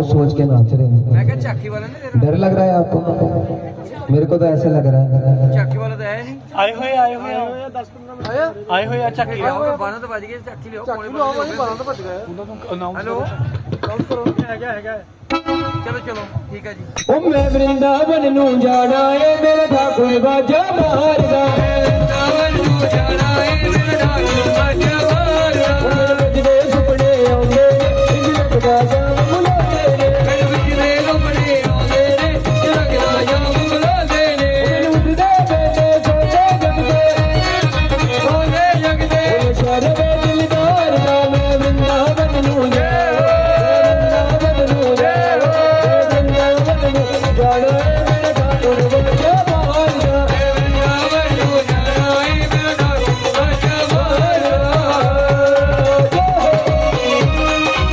सोच सोच के नाच रहे हैं। मैं क्या झाकी वाला नहीं तेरा? डर लग रहा है आपको? मेरे को तो ऐसे लग रहा है। झाकी वाला तो है नहीं। आए हुए 10-15 मिनट आए हुए अच्छा झाकी लियाओ, बाना तो बज गए, झाकी लियाओ। ਚੱਕੀ ਲਓ ਭਾਈ 12 ਤਾਂ ਭੱਜ ਗਏ ਉਹਨਾਂ ਨੂੰ ਅਨਾਉਂਸ हेलो ਅਨਾਉਂਸ ਕਰੋ ਹੈਗਾ चलो चलो ठीक है जी। ओ मैं वृंदावन नू जाना है मेरा ठाकुर बाजा मारदा। वृंदावन नू जाना है मेरा ठाकुर बाजा